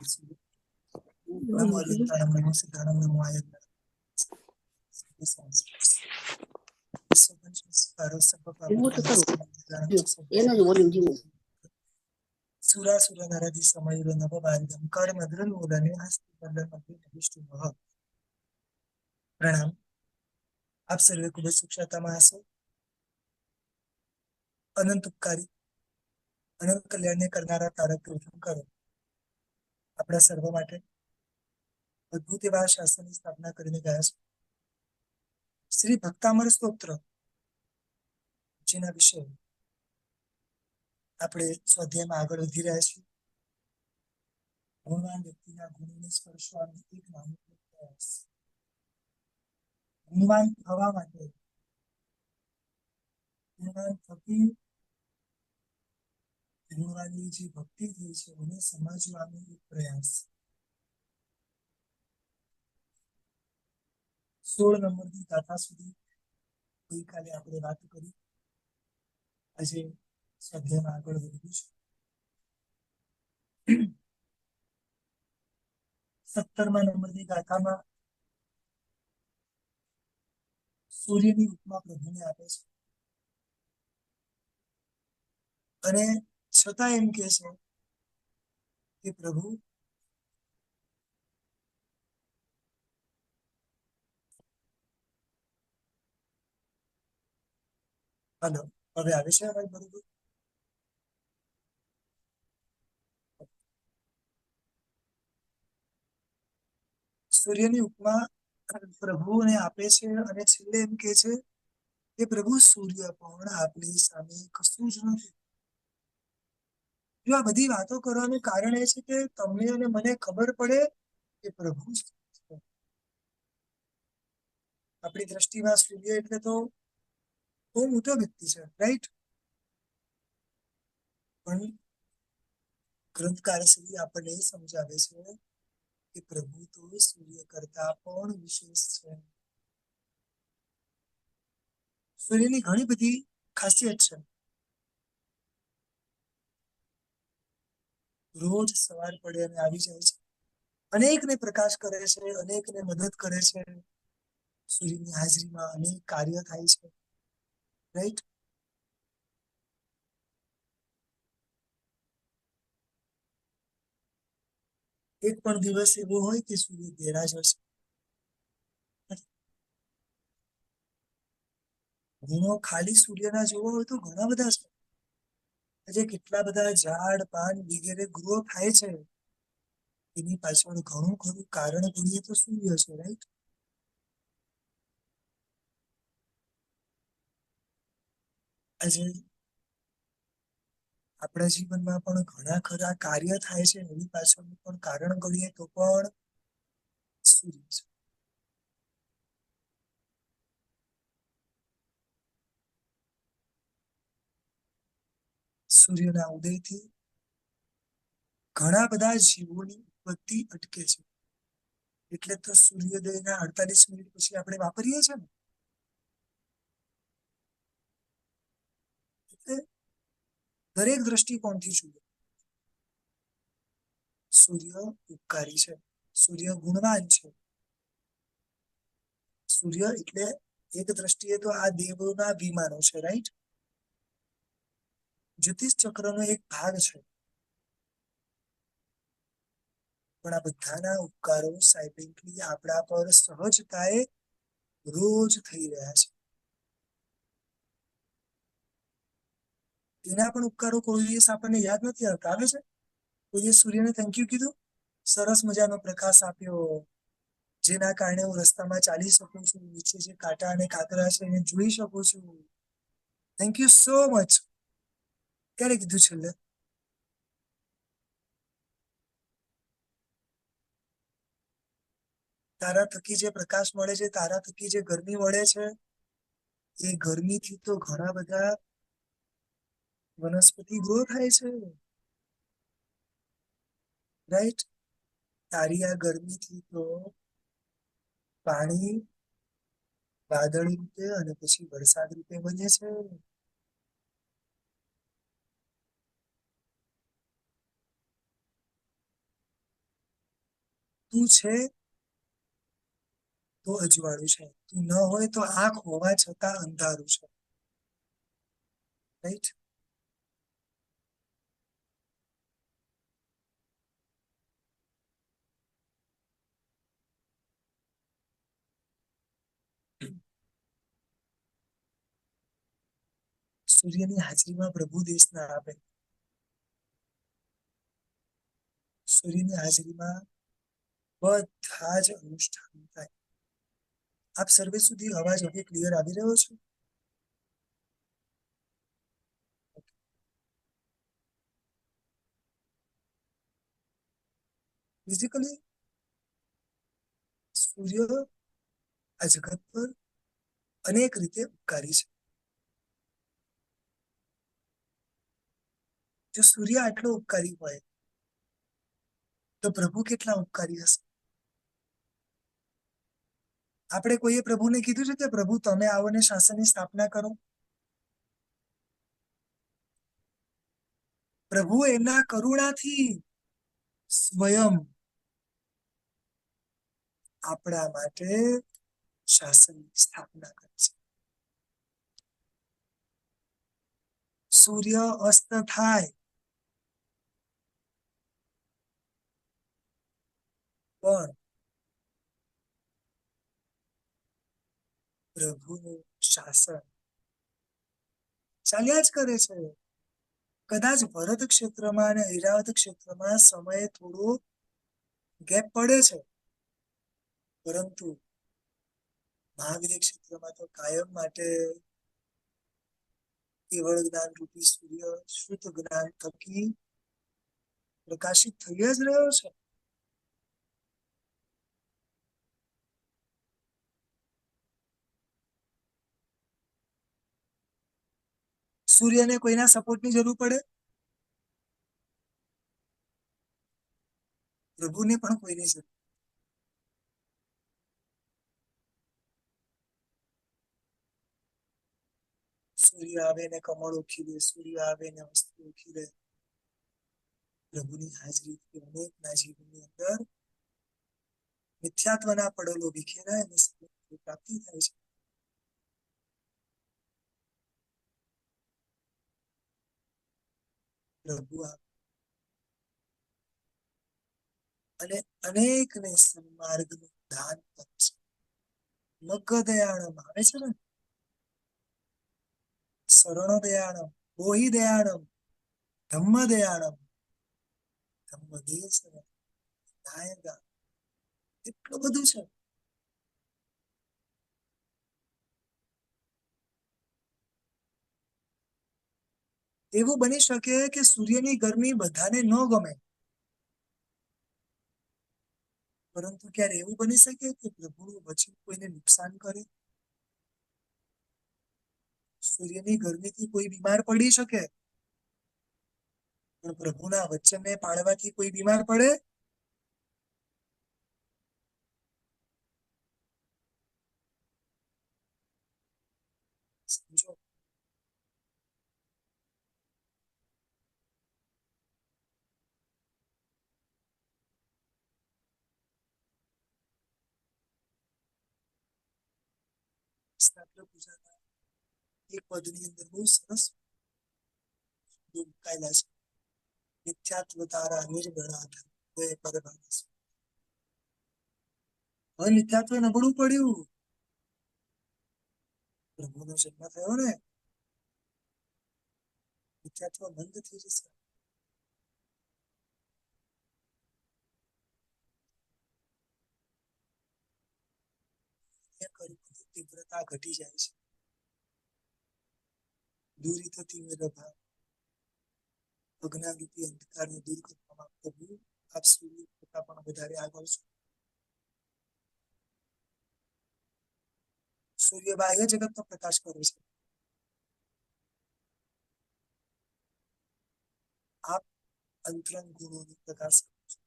નમો અરિયંતાણમ નમો સિદ્ધાણમ નમો આયતનમ એનો જ વોલ્યુમ જીવો સુરાસુર નરદી સમયુર નભ બારિદમ કર્મ દ્રન્મૂલને હસ્તિ પલ્લમપી નભિષ્ટુમઃ. પ્રણામ. આપ સર્વે ખૂબ જ સુખ્યાતામાં હશો. અનંત ઉપકારી અનંત કલ્યાણને કરનારા તારક પ્રથમ કરો. આપણા સર્વ માટે અદભુત એવા શાસ્ત્રની સ્થાપના કરીને ગયા છે. શ્રી ભક્તામર સ્તોત્ર, જેના વિશે આપણે સ્વાધ્યાયમાં આગળ વધી રહ્યા છીએ. ગુણવાન વ્યક્તિના ગુણોને સ્પર્શવાનો એક નાનો પ્રયાસ. ગુણવાન થવા માટે, ગુણવાન થકી ગુણવાનની જે ભક્તિ થઈ છે એને સમજવાનો એક પ્રયાસ. 16 નંબરની ગાથા સુધી ગઈકાલે આપણે વાત કરી. આજે સ્વાધ્યાયમાં આગળ વધ્યું છે. 17મા નંબરની ગાથામાં સૂર્યની ઉપમા પ્રભુને આપે છે અને છતાં એમ કહે છે કે પ્રભુ હલો, હવે આવે છે અવાજ બરોબર? સૂર્યની ઉપમા પ્રભુને આપે છે અને છેલ્લે એમ કહે છે કે પ્રભુ સૂર્ય પણ આપણી સામે કશું જ નથી. જો આ બધી વાતો કરવાનું કારણ એ છે કે તમને અને મને ખબર પડે કે પ્રભુ જ છે. આપણી દ્રષ્ટિમાં સૂર્ય એટલે તો બહુ મોટો વ્યક્તિ છે, રાઈટ? પણ ગ્રંથકાર શ્રી આપણને એ સમજાવે છે કે પ્રભુ તો સૂર્ય કરતા પણ વિશેષ છે. સૂર્યની ઘણી બધી ખાસિયત છે. રોજ સવાર પડે અને આવી જાય છે, અનેકને પ્રકાશ કરે છે, અનેકને મદદ કરે છે. સૂર્યની હાજરીમાં અનેક કાર્ય થાય છે, રાઈટ? એક પણ દિવસ એવો હોય કે સૂર્ય ગેરહાજર હશે. ગુણો ખાલી સૂર્યના જોવા હોય તો ઘણા બધા છે. આજે કેટલા બધા ઝાડ પાન વગેરે ગ્રો થાય છે, એની પાછળ ઘણું ખરું કારણ ગણીએ તો સૂર્ય છે, રાઈટ? આજે આપણા જીવનમાં પણ ઘણા ખરા કાર્ય થાય છે, એની પાછળનું પણ કારણ ગણીએ તો પણ સૂર્ય છે. સૂર્યના ઉદયથી ઘણા બધા જીવોની ઉત્પત્તિ અટકે છે. એટલે તો સૂર્યોદયના 48 મિનિટ પછી આપણે વાપરીએ છીએ ને. એટલે દરેક દ્રષ્ટિકોણથી જોઈએ સૂર્ય ઉપકારી છે, સૂર્ય ગુણવાન છે. સૂર્ય એટલે એક દ્રષ્ટિએ તો આ દેવોના વિમાનો છે, રાઈટ? જ્યોતિષ ચક્રનો એક ભાગ છે. પણ આ બધાના ઉપકારો સાયન્ટિફિકલી આપણા પર સહજતાએ રોજ થઈ રહ્યા છે. એના પણ ઉપકારો કોઈ દિવસ આપણને યાદ નથી આવતા. આવે છે? કોઈએ સૂર્યને થેન્ક યુ કીધું? સરસ મજાનો પ્રકાશ આપ્યો, જેના કારણે હું રસ્તામાં ચાલી શકું છું, નીચે જે કાંટા અને કાંકરા છે એને જોઈ શકું છું. Thank you so much. ક્યારે કીધું છેલ્લે? તારા થકી જે પ્રકાશ મળે છે, તારા થકી જે ગરમી મળે છે, એ ગરમીથી તો ઘણા બધા વનસ્પતિ ગ્રો થાય છે, રાઈટ? તારી આ ગરમીથી તો પાણી વાદળ રૂપે અને પછી વરસાદ રૂપે બને છે. તું છે તો અજવાળું છે, તું ન હોય તો આંખ હોવા છતાં અંધારું છે. રાઈટ? સૂર્યની હાજરીમાં પ્રભુ દેશના આપે. સૂર્યની હાજરીમાં બધા જ અનુષ્ઠાન થાય. આપ સર્વે સુધી અવાજ હવે ક્લિયર આવી રહ્યો છે? બેઝિકલી સૂર્ય આ જગત પર અનેક રીતે ઉપકારી છે. જો સૂર્ય આટલો ઉપકારી હોય તો પ્રભુ કેટલા ઉપકારી હશે? આપણે કોઈએ પ્રભુને કીધું છે કે પ્રભુ તમે આવો ને શાસનની સ્થાપના કરો? પ્રભુ એના કરુણાથી સ્વયં આપણા માટે શાસનની સ્થાપના કરે છે. સૂર્ય અસ્ત થાય પણ પ્રભુનું શાસન ચાલ્યા જ કરે છે. કદાચ ભરત ક્ષેત્રમાં અને ઐરાવત ક્ષેત્રમાં સમય થોડો ગેપ પડે છે, પરંતુ મહાવીર ક્ષેત્રમાં તો કાયમ માટે કેવળ જ્ઞાન રૂપી સૂર્ય શુદ્ધ જ્ઞાન થકી પ્રકાશિત થઈ જ રહ્યો છે. સૂર્યને કોઈના સપોર્ટની જરૂર પડે? પ્રભુને પણ કોઈની જરૂર. સૂર્ય આવે ને કમળો ખીલે, સૂર્ય આવે ને વસ્તુઓ ખીલે. પ્રભુની હાજરીથી અનેકના જીવનની અંદર મિથ્યાત્વના પડલો વિખેરાય અને સત્યની પ્રાપ્તિ થાય છે. પ્રભુ અને અનેકને સન્માર્ગનું દાન કરે છે. મગ દયાળમ આવે છે ને, શરણો દયાળમ, બોહી દયાળમ, ધમ્મ દયાળમ, ધમ્મ દેશ નાયગા. એટલું બધું છે. એવું બની શકે કે સૂર્યની ગરમી બધાને ન ગમે, પરંતુ ક્યારે એવું બની શકે કે પ્રભુનું વચન કોઈને નુકસાન કરે? સૂર્યની ગરમીથી કોઈ બીમાર પડી શકે, પણ પ્રભુના વચનને પાળવાથી કોઈ બીમાર પડે? સમજો. પૂજાના એક પદની અંદર બહુ સરસ મુકાયેલા છે. મિથ્યાત્વ તારા નિર્ગણા પરભાસ. હવે મિથ્યાત્વ નબળું પડ્યું, પ્રભુનો જન્મ થયો ને, મિથ્યાત્વ બંધ થઈ જશે. તીવ્રતા ઘટી જાય છે. દૂરી થતી મેરભા અજ્ઞાનરૂપી અંધકારને દૂર કરવામાં પ્રભુ આપ સૂર્ય કરતા પણ વધારે આગળ છો. સૂર્ય બાહ્ય જગતનો પ્રકાશ કરે છે, આપ અંતરંગ ગુણોનો પ્રકાશ કરો છો.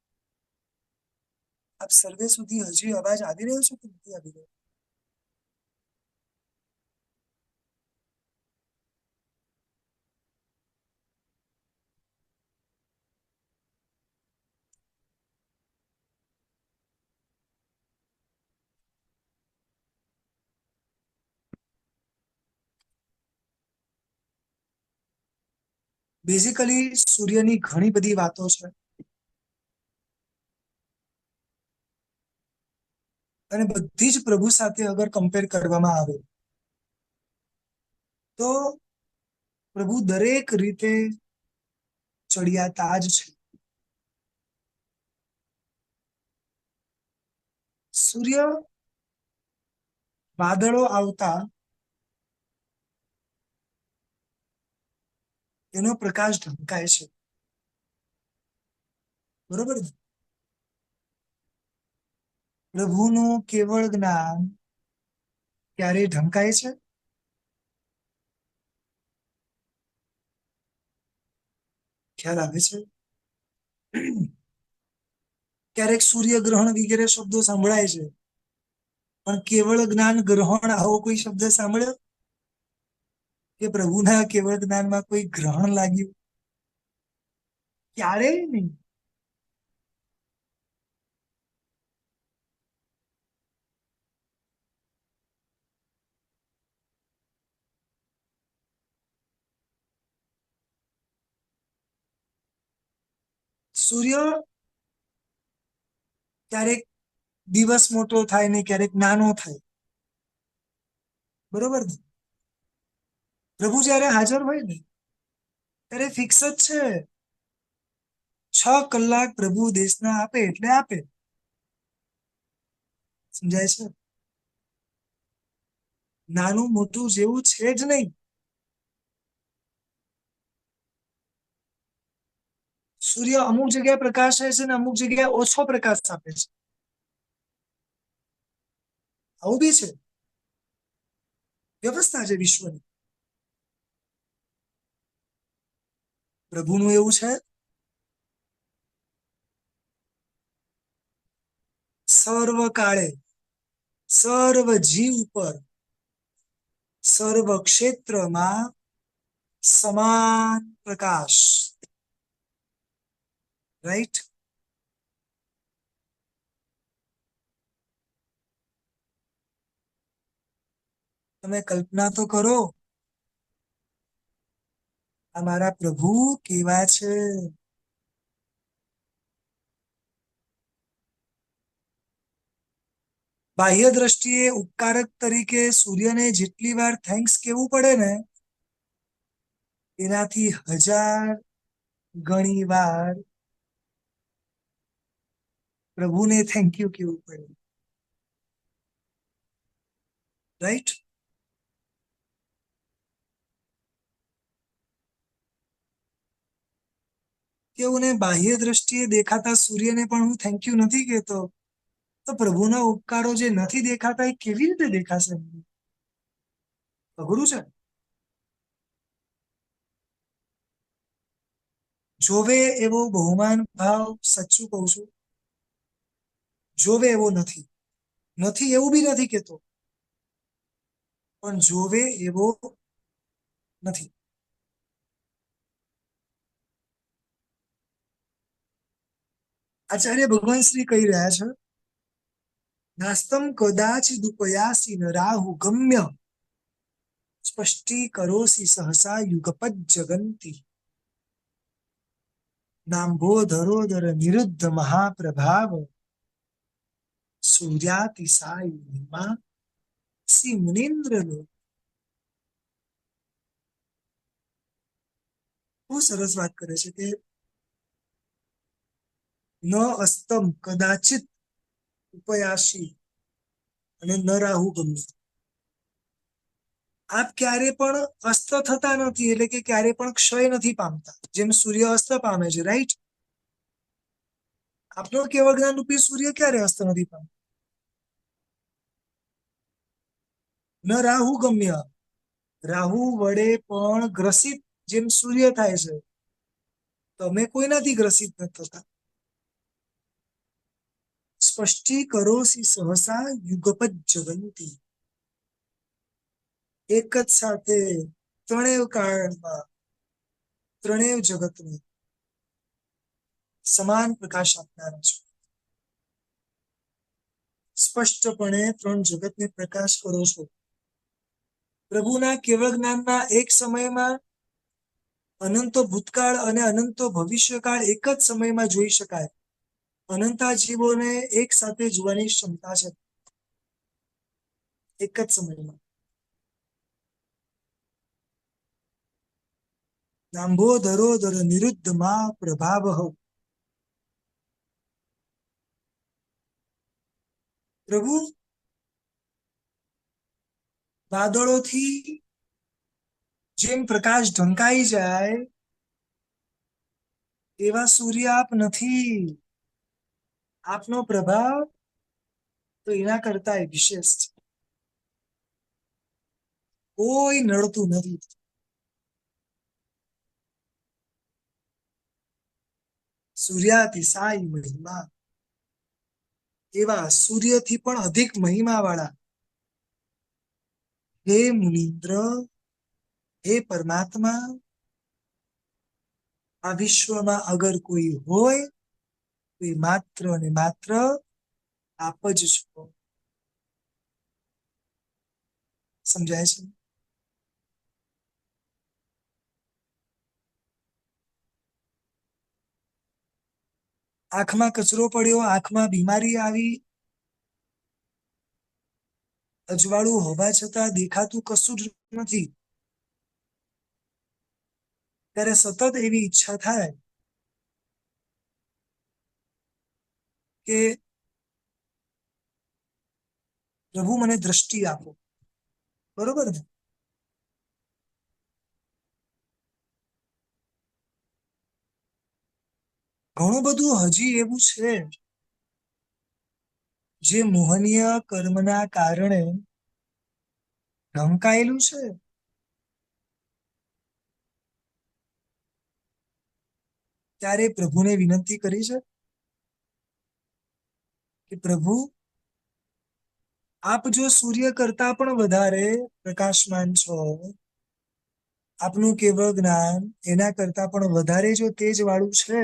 આપ સર્વે સુધી હજી અવાજ આવી રહ્યો છે કે નથી આવી રહ્યો? બેઝિકલી સૂર્યની ઘણી બધી વાતો છે અને બધી જ પ્રભુ સાથે અગર કમ્પેર કરવામાં આવે તો પ્રભુ દરેક રીતે ચડિયાતા જ છે. સૂર્ય વાદળો આવતા એનો પ્રકાશ ઢંકાય છે, બરોબર ને? પ્રભુનું કેવળ જ્ઞાન ક્યારે ઢંકાય છે? ખ્યાલ આવે છે? ક્યારેક સૂર્યગ્રહણ વગેરે શબ્દો સંભળાય છે, પણ કેવળ જ્ઞાન ગ્રહણ આવો કોઈ શબ્દ સાંભળ્યો કે પ્રભુના કેવળ જ્ઞાનમાં કોઈ ગ્રહણ લાગ્યું? ક્યારેય નહીં. સૂર્ય ક્યારેક દિવસ મોટો થાય ને ક્યારેક નાનો થાય, બરોબર ને? પ્રભુ જયારે હાજર હોય ને ત્યારે ફિક્સ જ છે. 6 કલાક પ્રભુ દેશના આપે એટલે આપે. સમજાય છે? નાનું મોટું જેવું છે જ નહીં. સૂર્ય અમુક જગ્યાએ પ્રકાશ રહે છે ને અમુક જગ્યાએ ઓછો પ્રકાશ આપે છે. આવું બી છે, વ્યવસ્થા છે વિશ્વની. પ્રભુનું એવું છે, સર્વ કાળે સર્વ જીવ પર સર્વ ક્ષેત્રમાં સમાન પ્રકાશ. રાઈટ? તમે કલ્પના તો કરો, અમારા પ્રભુ કેવા છે. બાહ્ય દ્રષ્ટિએ ઉપકારક તરીકે સૂર્યને જેટલી વાર થેન્ક્સ કહેવું પડે ને એનાથી 1000 ગણી વાર પ્રભુને થેન્ક યુ કહેવું પડે. રાઈટ? કેવું ને, બાહ્ય દ્રષ્ટિએ દેખાતા સૂર્યને પણ હું થેન્ક યુ નથી કહેતો, તો પ્રભુના ઉપકારો જે નથી દેખાતા એ કેવી રીતે દેખાશે? અઘરું છે. જોવે એવો બહુમાન ભાવ, સાચું કહું છું, જોવે એવો નથી. નથી એવું બી નથી કહેતો, પણ જોવે એવો નથી. આચાર્ય ભગવાન શ્રી કહી રહ્યા છે, નાસ્તમ કદાચિદુપયાસી ન રાહુ ગમ્ય સ્પષ્ટી કરોસી સહસા યુગપદ જગંતી નાંભોધરોધર નિરુદ્ધ મહાપ્રભાવ સૂર્યાતિસાયુમાં શ્રી મુનિન્દ્ર લોક. બહુ સરસ વાત કરે છે કે ન અસ્તમ કદાચિત ઉપયાસી અને ન રાહુ ગમ્ય. આપ ક્યારે પણ અસ્ત થતા નથી, એટલે કે ક્યારે પણ ક્ષય નથી પામતા, જેમ સૂર્ય અસ્ત પામે છે. રાઈટ? આપનો કેવળ જ્ઞાન રૂપી સૂર્ય ક્યારે અસ્ત નથી પામતો. ન રાહુ ગમ્ય, રાહુ વડે પણ ગ્રસિત જેમ સૂર્ય થાય છે, તમે કોઈનાથી ગ્રસિત નથી થતા. સ્પષ્ટી કરોસી સહસા યુગપદ જગંતી. એક જ સાથે ત્રણેય કાળમાં ત્રણેય જગતને સમાન પ્રકાશ આપનારા છો. સ્પષ્ટપણે 3 જગતને પ્રકાશ કરો છો. પ્રભુના કેવળ જ્ઞાનના એક સમયમાં અનંતો ભૂતકાળ અને અનંતો ભવિષ્યકાળ એક જ સમયમાં જોઈ શકાય. અનંતા જીવોને એક સાથે જોવાની ક્ષમતા છે એક જ સમયમાં. નાંભોદરોદર નિરુદ્ધ માં પ્રભાવઃ. પ્રભુ વાદળોથી જેમ પ્રકાશ ઢંકાઈ જાય એવા સૂર્ય આપ નથી. આપનો પ્રભાવ તો એના કરતા વિશેષ છે. કોઈ નડતું નથી. સૂર્યાતિશાય મહિમા. એવા સૂર્યથી પણ અધિક મહિમા વાળા હે મુનિન્દ્ર, હે પરમાત્મા, આ વિશ્વમાં અગર કોઈ હોય તો એ માત્ર અને માત્ર આપ જ છો. સમજાય છે? આંખમાં કચરો પડ્યો, આંખમાં બીમારી આવી, અજવાળું હોવા છતાં દેખાતું કશું જ નથી, ત્યારે સતત એવી ઈચ્છા થાય કે પ્રભુ મને દ્રષ્ટિ આપો. બરોબર ને? ઘણું બધું હજી એવું છે જે મોહનીય કર્મના કારણે ઢંકાયેલું છે. ત્યારે પ્રભુને વિનંતી કરી છે કે પ્રભુ આપ જો સૂર્ય કરતા પણ વધારે પ્રકાશમાન છો, આપનું કેવળ જ્ઞાન એના કરતા પણ વધારે જો તેજ વાળું છે,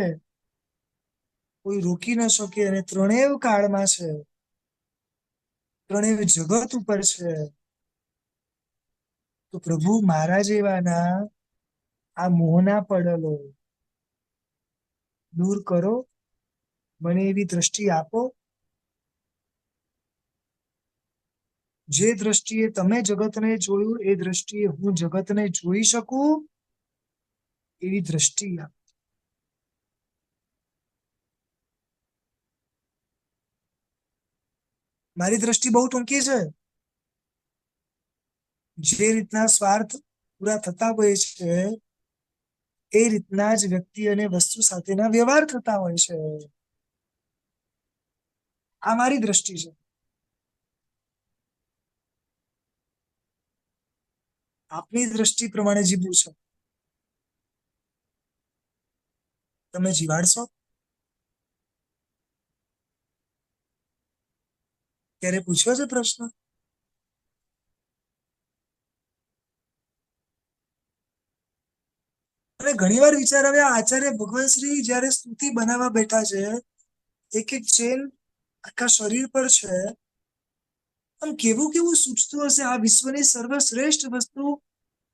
કોઈ રોકી ન શકે અને ત્રણેય કાળમાં છે, ત્રણેય જગત ઉપર છે, તો પ્રભુ મારા જેવાના આ મોહના પડલો દૂર કરો, મને એવી દ્રષ્ટિ આપો જે દ્રષ્ટિએ તમે જગતને જોયું એ દ્રષ્ટિએ હું જગતને જોઈ શકું એવી દ્રષ્ટિ આપો. મારી દ્રષ્ટિ બહુ ટૂંકી છે. જે રીતના સ્વાર્થ પૂરા થતા હોય છે એ રીતના જ વ્યક્તિ અને વસ્તુ સાથેના વ્યવહાર થતા હોય છે. આ મારી દ્રષ્ટિ છે. આપની દ્રષ્ટિ પ્રમાણે જીવવું છે. તમે જીવાડશો? ત્યારે પૂછ્યો છે પ્રશ્ન? અને ઘણી વાર વિચાર આવે, આચાર્ય ભગવાન શ્રી જયારે સ્તુતિ બનાવવા બેઠા છે, એક એક ચેન આખા શરીર પર છે, આમ કેવું કેવું સૂચતું હશે. આ વિશ્વની સર્વશ્રેષ્ઠ વસ્તુ,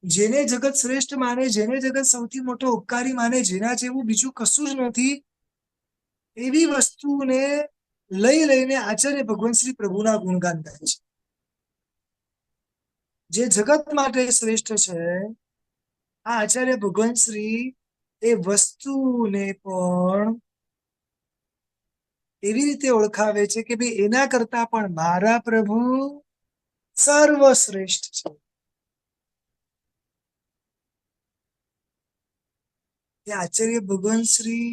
જેને જગત શ્રેષ્ઠ માને, જેને જગત સૌથી મોટો ઉપકારી માને, જેના જેવું બીજું કશું જ નથી, એવી વસ્તુને લઈને આચાર્ય ભગવાન શ્રી પ્રભુના ગુણગાન ગાય છે. જે જગત માટે શ્રેષ્ઠ છે, આ આચાર્ય ભગવાન શ્રી એ વસ્તુને પણ એવી રીતે ઓળખાવે છે કે ભાઈ એના કરતા પણ મારા પ્રભુ સર્વશ્રેષ્ઠ છે. એ આચાર્ય ભગવાન શ્રી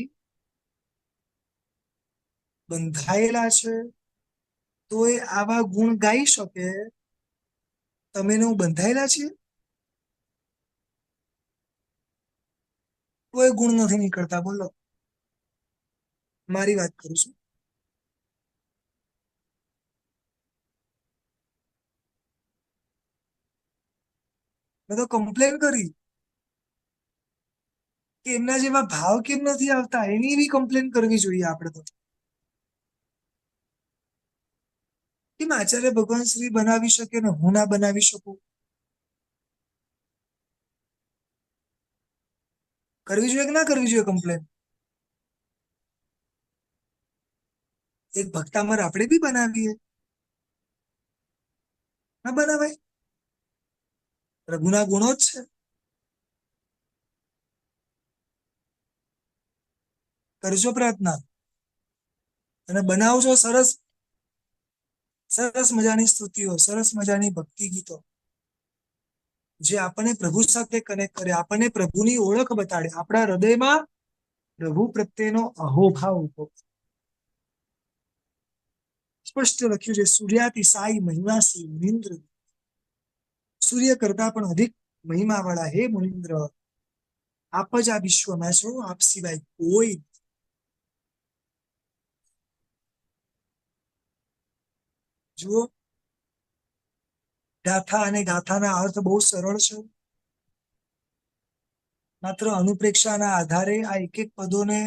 બંધાયેલા છે તો એ આવા ગુણ ગાઈ શકે. તમે ને હું બંધાયેલા છીએ? કોઈ ગુણ નથી નીકળતા. બોલો, મારી વાત કરું છું. મેં તો કમ્પ્લેન કરી કે એમના જેવા ભાવ કેમ નથી આવતા, એની બી કમ્પ્લેન કરવી જોઈએ આપણે તો. કેમ આચાર્ય ભગવાન શ્રી બનાવી શકે ને, હું ના બનાવી શકું? કરવી જોઈએ કે ના કરવી જોઈએ કમ્પ્લેન? એક ભક્તામર આપણે બી બનાવીએ, ના બનાવાય? પ્રભુના ગુણો જ છે. કરજો પ્રયત્ન અને બનાવજો સરસ સરસ મજાની સ્તુતિઓ, સરસ મજાની ભક્તિ ગીતો, જે આપણને પ્રભુ સાથે કનેક્ટ કરે, આપણને પ્રભુની ઓળખ બતાડે, આપણા હૃદયમાં પ્રભુ પ્રત્યેનો અહોભાવ ઉભો. સ્પષ્ટ લખ્યું છે, સૂર્યાતિ સાઈ મહિમાસી મુનિન્દ્ર. સૂર્ય કરતા પણ અધિક મહિમા વાળા હે મુનિન્દ્ર, આપ જ આ વિશ્વમાં છો, આપ સિવાય કોઈ. જુઓ, ગાથા અને ગાથાના અર્થ બહુ સરળ છે. માત્ર અનુપ્રેક્ષાના આધારે આ એક એક પદોને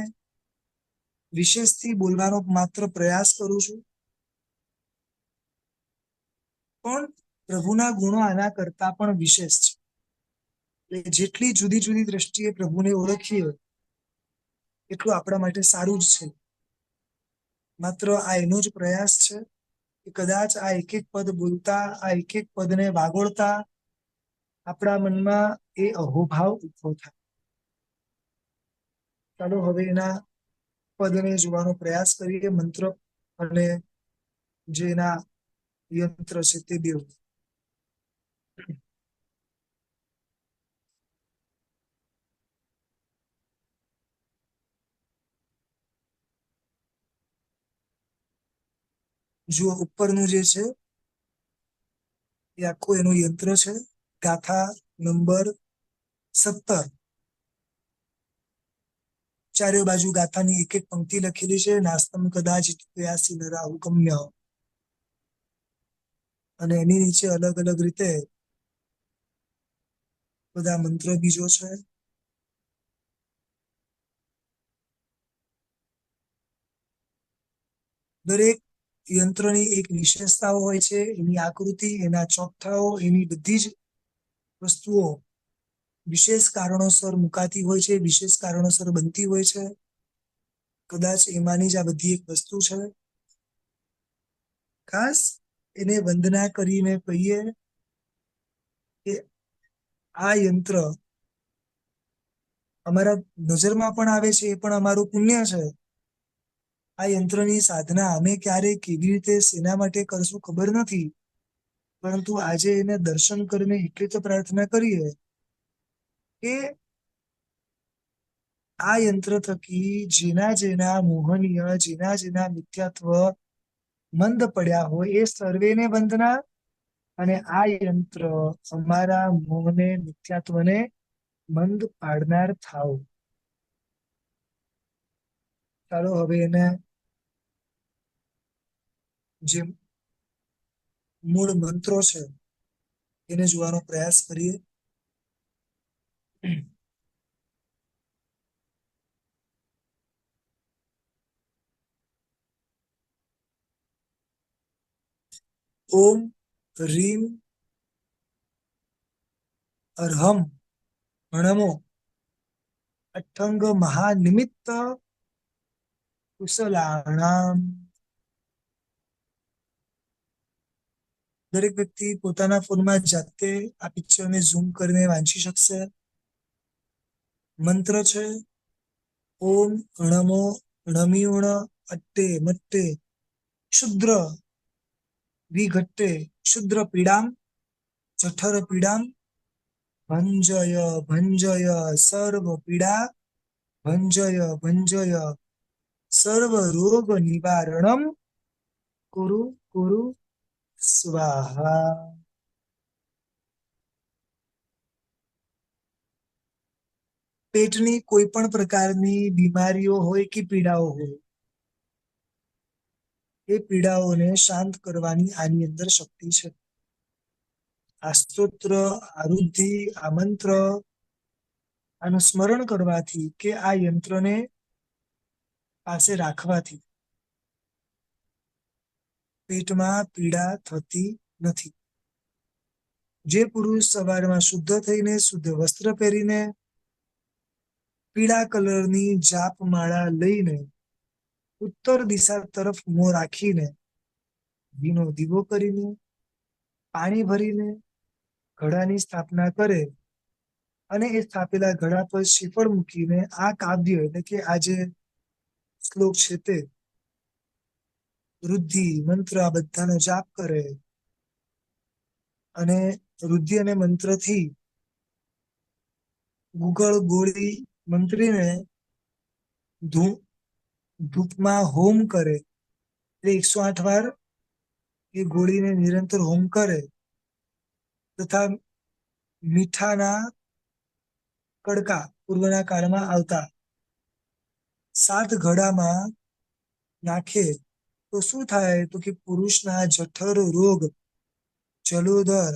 વિશેષથી બોલવાનો માત્ર પ્રયાસ કરું છું. પણ પ્રભુના ગુણો આના કરતા પણ વિશેષ છે. જેટલી જુદી જુદી દ્રષ્ટિએ પ્રભુને ઓળખીએ એટલું આપણા માટે સારું જ છે. માત્ર આ એનો જ પ્રયાસ છે કે કદાચ આ એક એક પદ બોલતા, આ એક એક પદને વાગોળતા આપણા મનમાં એ અહોભાવ ઉભો થાય. ચાલો હવે એના પદને જોવાનો પ્રયાસ કરીએ, મંત્ર અને જે એના યંત્ર છે તે બે. જુઓ, ઉપરનું જે છે એ આખું એનું યંત્ર છે. ગાથા નંબર 17. ચારે બાજુ ગાથાની એક એક પંક્તિ લખેલી છે. નાસ્તમ કદાચિત પ્રયાસી નરાહુ ગમ્ય. અને એની નીચે અલગ અલગ રીતે બધા મંત્ર બીજો છે. દરેક યંત્રની એક વિશેષતાઓ હોય છે, એની આકૃતિ, એના ચોકઠાઓ, એની બધી જ વસ્તુઓ વિશેષ કારણોસર મુકાતી હોય છે, વિશેષ કારણોસર બનતી હોય છે. કદાચ એમાંની જ આ બધી એક વસ્તુ છે. ખાસ એને વંદના કરીને કહીએ કે આ યંત્ર અમારા નજરમાં પણ આવે છે, એ પણ અમારું પુણ્ય છે. આ યંત્રની સાધના અમે ક્યારે, કેવી રીતે, શેના માટે કરશું ખબર નથી, પરંતુ આજે એને દર્શન કરીને એટલી તો પ્રાર્થના કરીએ કે આ યંત્ર થકી જેના જેના મોહનીય, જેના જેના મિથ્યાત્વ મંદ પડ્યા હોય એ સર્વેને વંદના. અને આ યંત્ર અમારા મોહને, મિથ્યાત્વને મંદ પાડનાર થાવ. ચાલો હવે એને જે મૂળ મંત્રો છે એને જોવાનો પ્રયાસ કરીએ. ઓમ રીમ અર્હમ અણમો અઠ્ઠંગ મહાનિમિત્ત કુશલાણામ. દરેક વ્યક્તિ પોતાના ફોનમાં જાતે આ પિક્ચરને ઝૂમ કરીને વાંચી શકશે. મંત્ર છે ઓમ અણમો ણમિયુણ અટ્ટે મટ્ટે ક્ષુદ્ર વિઘટ્ટે ક્ષુદ્ર પીડામ જઠર પીડામ ભંજય ભંજય સર્વ પીડા ભંજય ભંજય સર્વ રોગ નિવારણમ કુરુ કુરુ સ્વાહા. પેટની કોઈ પણ પ્રકારની બીમારીઓ હોય કે પીડાઓ હોય, એ પીડાઓને શાંત કરવાની આની અંદર શક્તિ છે. આ સ્તોત્ર, આરુદ્ધિ, આ મંત્ર, આનું સ્મરણ કરવાથી કે આ યંત્રને પાસે રાખવાથી પેટમાં પીડા થતી નથી. જે પુરુષ સવારમાં શુદ્ધ થઈને, શુદ્ધ વસ્ત્ર પહેરીને પીળા કલરની જાપમાળા લઈને ઉત્તર દિશા તરફ મોં રાખીને ઘીનો દીવો કરીને પાણી ભરીને ઘડાની સ્થાપના કરે અને એ સ્થાપેલા ઘડા પર શ્રીફળ મૂકીને આ કાવ્ય એટલે કે આ જે શ્લોક છે તે રુદ્ધિ મંત્ર આ બધાનો જાપ કરે અને રુદ્ધિ અને મંત્રથી ગુગળ ગોળી મંત્રીને ધૂપમાં હોમ કરે એટલે 108 વાર એ ગોળીને નિરંતર હોમ કરે તથા મીઠાના કડકા પૂર્વના કાળમાં આવતા 7 ઘડામાં નાખે તો શું થાય તો કે પુરુષના જઠર રોગ જલોદર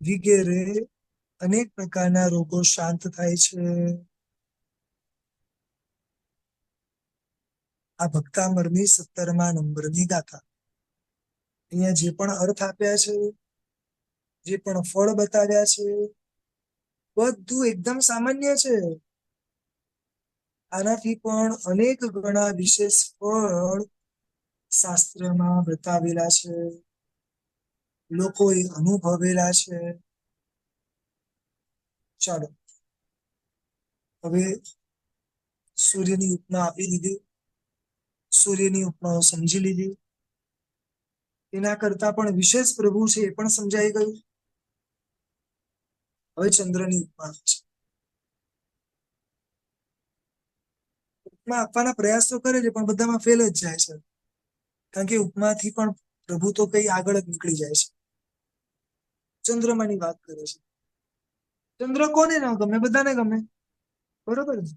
વગેરે અનેક પ્રકારના રોગો શાંત થાય છે. આ ભક્તામરની 17મા નંબરની ગાથા. અહીંયા જે પણ અર્થ આપ્યા છે, જે પણ ફળ બતાવ્યા છે, બધું એકદમ સામાન્ય છે. આનાથી પણ અનેક ગણા વિશેષ ફળ શાસ્ત્રમાં બતાવેલા છે, લોકોએ અનુભવેલા છે. ચાલો હવે સૂર્યની ઉપમા આપી દીધી, સૂર્યની ઉપમાઓ સમજી લીધી. એના કરતા પણ વિશેષ પ્રભુ છે એ પણ સમજાઈ ગયું. હવે ચંદ્રની ઉપમા છે. ઉપમા આપવાના પ્રયાસ તો કરે છે પણ બધામાં ફેલ જ જાય છે, કારણ કે ઉપમાથી પણ પ્રભુ તો કઈ આગળ જ નીકળી જાય છે. ચંદ્રમાની વાત કરે છે. ચંદ્ર કોને ના ગમે? બધાને ગમે, બરોબર ને?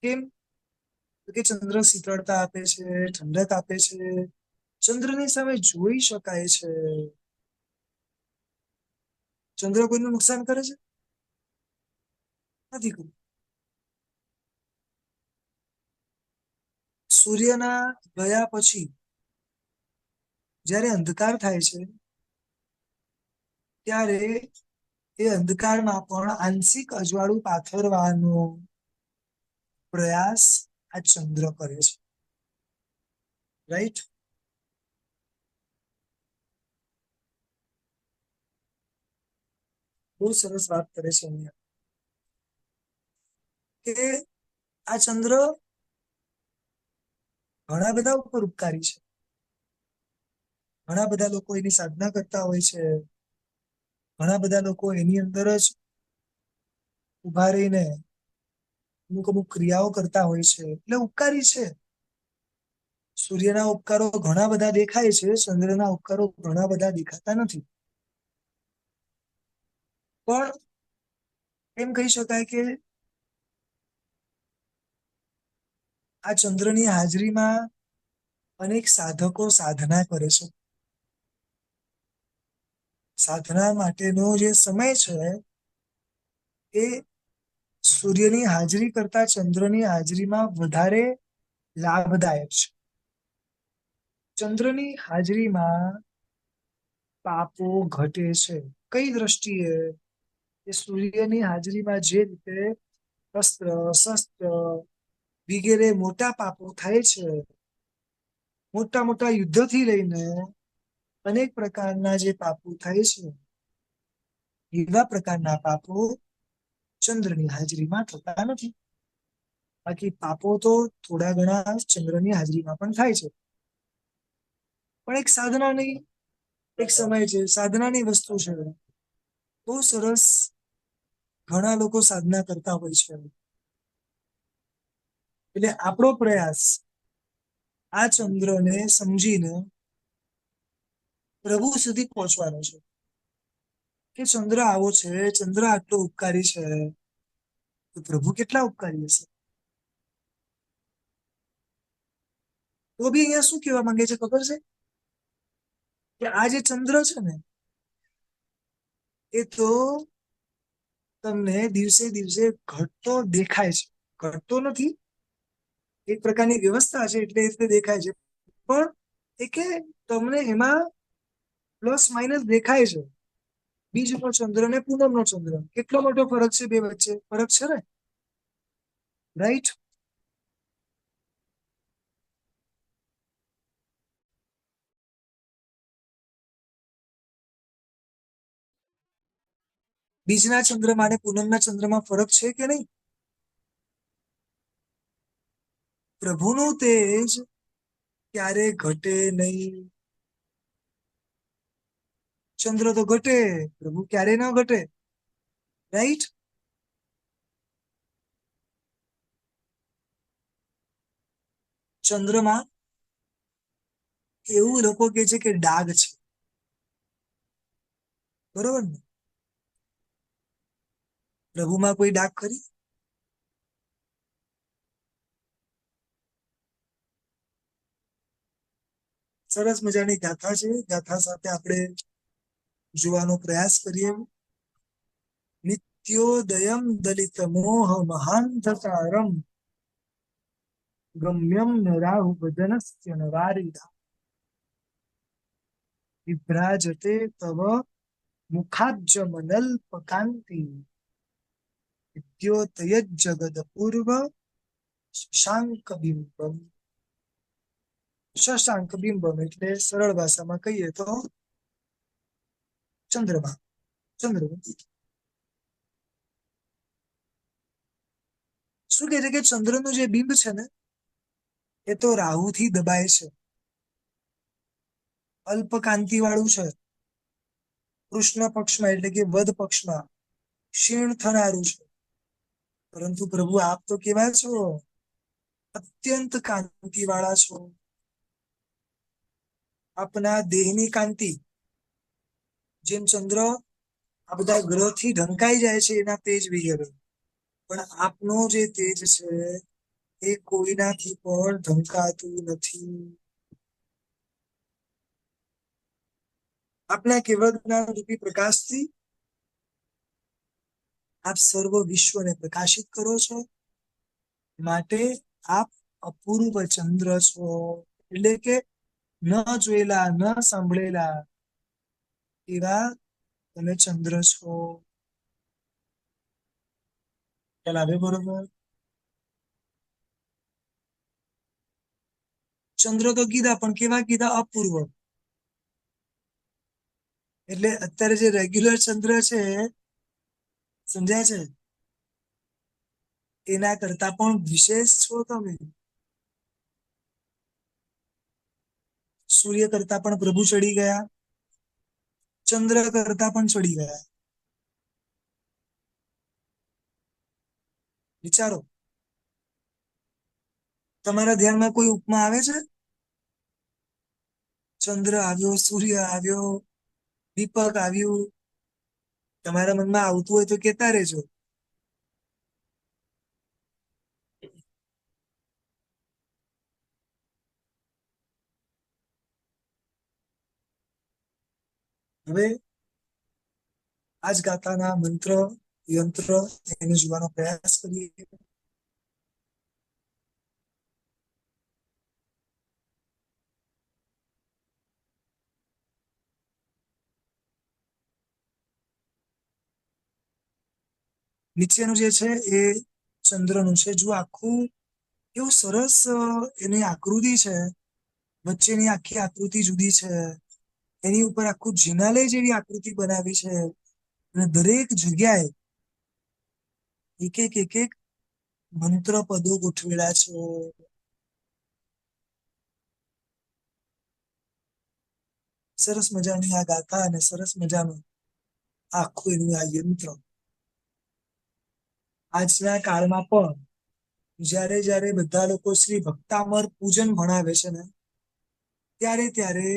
કેમ? કે ચંદ્ર શીતળતા આપે છે, ઠંડક આપે છે, ચંદ્રની સામે જોઈ શકાય છે. ચંદ્ર કોઈનું નુકસાન કરે છે? નથી કરતું. સૂર્યના ગયા પછી જ્યારે અંધકાર થાય છે ત્યારે એ અંધકારમાં પણ આંશિક અજવાળું પાથરવાનો પ્રયાસ આ ચંદ્ર કરે છે. રાઈટ? બહુ સરસ વાત કરે છે અહીંયા કે આ ચંદ્ર ઘણા બધા ઉપર ઉપકારી છે. ઘણા બધા લોકો એની સાધના કરતા હોય છે, ઘણા બધા લોકો એની અંદર જ ઉભા રહીને અમુક ક્રિયાઓ કરતા હોય છે, એટલે ઉપકારી છે. સૂર્યના ઉપકારો ઘણા બધા દેખાય છે, ચંદ્રના ઉપકારો ઘણા બધા દેખાતા નથી. પણ એમ કહી શકાય કે આ ચંદ્રની હાજરીમાં અનેક સાધકો સાધના કરે છે. સાધના માટેનો જે સમય છે એ સૂર્યની હાજરી કરતા ચંદ્રની હાજરીમાં વધારે લાભદાયક છે. ચંદ્રની હાજરીમાં પાપો ઘટે છે. કઈ દ્રષ્ટિએ? કે સૂર્યની હાજરીમાં જે રીતે અસ્ત્ર શસ્ત્ર વગેરે મોટા પાપો થાય છે, મોટા મોટા યુદ્ધથી લઈને અનેક પ્રકારના જે પાપો થાય છે, એવા પ્રકારના પાપો ચંદ્રની હાજરીમાં થતા નથી. બાકી પાપો તો થોડા ઘણા ચંદ્રની હાજરીમાં પણ થાય છે, પણ એક સાધનાની એક સમય છે, સાધનાની વસ્તુ છે. બહુ સરસ ઘણા લોકો સાધના કરતા હોય છે. એટલે આપણો પ્રયાસ આ ચંદ્રને સમજીને પ્રભુ સુધી પહોંચવાનો છે કે ચંદ્ર આવો છે, ચંદ્ર આટલો ઉપકારી છે, તો પ્રભુ કેટલા ઉપકારી હશે? તો બી અહીંયા શું કહેવા માંગે છે ખબર છે? કે આ જે ચંદ્ર છે ને એ તો તમને દિવસે દિવસે ઘટતો દેખાય છે. ઘટતો નથી, એક પ્રકારની વ્યવસ્થા છે એટલે એ દેખાય છે, પણ એ કે તમને એમાં પ્લસ માઇનસ દેખાય છે. બીજનો ચંદ્ર ને પૂનમનો ચંદ્ર, કેટલો મોટો ફરક છે બે વચ્ચે? ફરક છે ને? રાઈટ? બીજના ચંદ્રમાં અને પૂનમના ચંદ્રમાં ફરક છે કે નહીં? પ્રભુનું તેજ ક્યારે ઘટે નહીં. ચંદ્ર તો ઘટે, પ્રભુ ક્યારે ન ઘટે. રાઈટ? ચંદ્રમાં એવું લોકો કે છે કે ડાઘ છે, બરોબર ને? પ્રભુમાં કોઈ ડાઘ ખરી? સરસ મજાની ગાથા છે. ગાથા સાથે આપણે જોવાનો પ્રયાસ કરીએ. નિત્યોદયમ દલિત મોહ મહાંધકારમ ગમ્યમ રાહુ બદનસ્ય નવારિદા વિભ્રાજતે તવ મુખાજ્જમનલ્પકાંતિ વિદ્યોતય જગદ પૂર્વ શશાંક બિંબમ. શશાંક બિંબમ એટલે સરળ ભાષામાં કહીએ તો ચંદ્રમા. ચંદ્રમા શું કહે છે કે ચંદ્રનું જે બિંબ છે ને એ તો રાહુથી દબાય છે, અલ્પકાંતિ વાળું છે. કૃષ્ણ પક્ષમાં એટલે કે વધ પક્ષમાં ક્ષીણ થનારું છે. પરંતુ પ્રભુ આપ તો કેવા છો? અત્યંત કાંતિ વાળા છો. આપના દેહની કાંતિ જેમ ચંદ્ર આ બધા ગ્રહથી ઢંકાઈ જાય છે એના તેજ વિહેરે, પણ આપનો જે તેજ છે એ કોઈનાથી પણ ઢંકાતું નથી. આપના કેવળ જ્ઞાન રૂપી પ્રકાશથી આપ સર્વ વિશ્વને પ્રકાશિત કરો છો, માટે આપ અપૂર્વ ચંદ્ર છો. એટલે કે ન જોયેલા, ન સાંભળેલા એવા તમે ચંદ્ર છો. ખ્યાલ આવે બરોબર? ચંદ્ર તો કીધા, પણ કેવા કીધા? અપૂર્વ. એટલે અત્યારે જે રેગ્યુલર ચંદ્ર છે, સમજાય છે, એના કરતા પણ વિશેષ છો તમે. સૂર્ય કરતા પણ પ્રભુ ચડી ગયા, ચંદ્ર કરતા પણ ચડી ગયા. વિચારો. તમારા ધ્યાનમાં કોઈ ઉપમા આવે છે? ચંદ્ર આવ્યો, સૂર્ય આવ્યો, દીપક આવ્યું. તમારા મનમાં આવતું હોય તો કહેતા રહેજો. હવે આજ ગાથાના મંત્ર, યંત્ર એને જોવાનો પ્રયાસ કરીએ. નીચેનું જે છે એ ચંદ્રનું છે. જો આખું એવું સરસ એની આકૃતિ છે, વચ્ચેની આખી આકૃતિ જુદી છે, એની ઉપર આખું જિનાલય જેવી આકૃતિ બનાવી છે, અને દરેક જગ્યાએ એક મંત્ર પદો ગોઠવેલા છે. સરસ મજાની આ ગાથા અને સરસ મજાનું આખું એનું આ યંત્ર આજના કાળમાં પણ જ્યારે જ્યારે બધા લોકો શ્રી ભક્તામર પૂજન ભણાવે છે ને, ત્યારે ત્યારે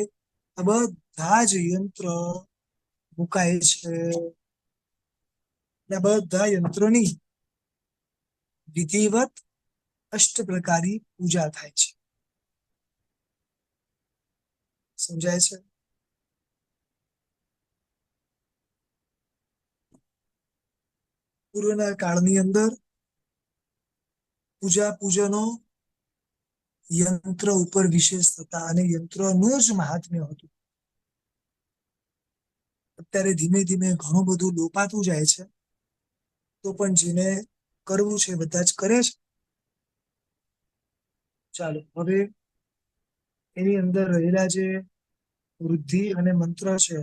આ બધા જ યંત્ર મુકાય છે. બધા યંત્રોની વિધિવત અષ્ટ પ્રકારી પૂજા થાય છે. સમજાય છે? પૂર્વના કાળની અંદર પૂજા પૂજનો યંત્ર ઉપર વિશેષ થતા અને યંત્રનું જ મહાત્મ્ય હતું. અત્યારે ધીમે ધીમે ઘણું બધું લોપાતું જાય છે, તો પણ જેને કરવું છે બધા જ કરે છે. ચાલો હવે એની અંદર રહેલા જે વૃદ્ધિ અને મંત્ર છે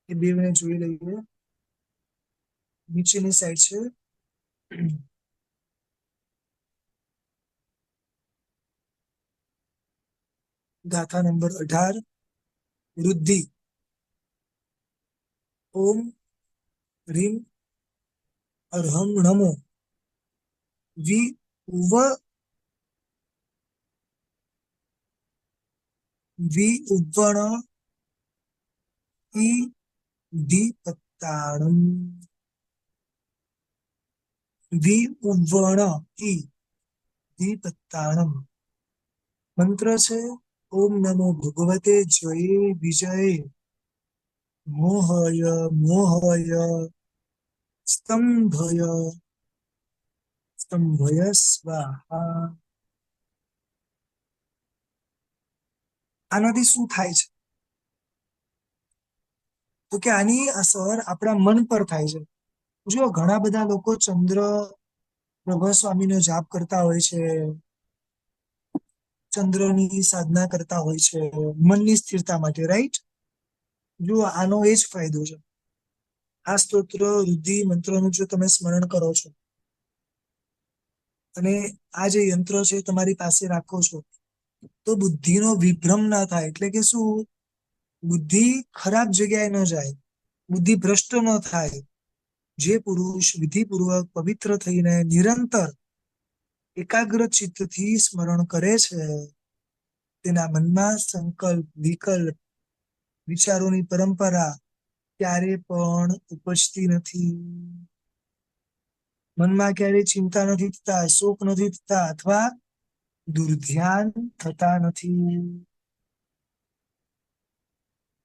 એ બેને જોઈ લઈએ. નીચેની સાઈડ છે ગાથા નંબર 18 વૃદ્ધિ. ઓમ રીમ અર્હમ નમો વિ ઉવ વિ ઉવ્વણ ઈ દીપત્તાણમ વિ ઉવ્વણ ઈ દીપત્તાણમ. મંત્ર છે ઓમ નમો ભગવતે જયે વિજયે મોહય મોહય સ્તંભય સ્તંભય સ્વાહા. આનાથી શું થાય છે તો કે આની અસર આપણા મન પર થાય છે. જો ઘણા બધા લોકો ચંદ્ર પ્રભા સ્વામીનો જાપ કરતા હોય છે, ચંદ્રની સાધના કરતા હોય છે મનની સ્થિરતા માટે, રાઈટ? જો આનો એ જ ફાયદો છે. આ સ્તોત્ર વૃદ્ધિ મંત્રનું જો તમે સ્મરણ કરો છો અને આ જે યંત્ર છે તમારી પાસે રાખો છો તો બુદ્ધિનો વિભ્રમ ના થાય. એટલે કે શું, બુદ્ધિ ખરાબ જગ્યાએ ન જાય, બુદ્ધિ ભ્રષ્ટ ન થાય. જે પુરુષ વિધિપૂર્વક પવિત્ર થઈને નિરંતર એકાગ્ર ચિત્તથી સ્મરણ કરે છે તેના મનમાં સંકલ્પ વિકલ્પ વિચારોની પરંપરા ક્યારે પણ ઉપજતી નથી. મનમાં ક્યારેય ચિંતા નથી થતા, શોક નથી થતા અથવા દુર્ધ્યાન થતા નથી.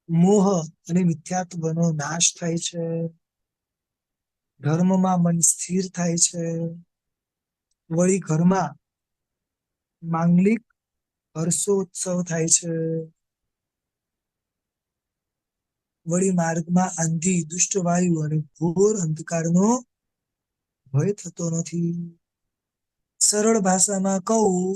મોહ અને મિથ્યાત્વનો નાશ થાય છે. ધર્મમાં મન સ્થિર થાય છે. વળી ઘરમાં માંગલિક હર્ષોત્સવ થાય છે. વળી માર્ગમાં આંધી દુષ્ટ વાયુ અને ઘોર અંધકારનો ભય થતો નથી. સરળ ભાષામાં કહું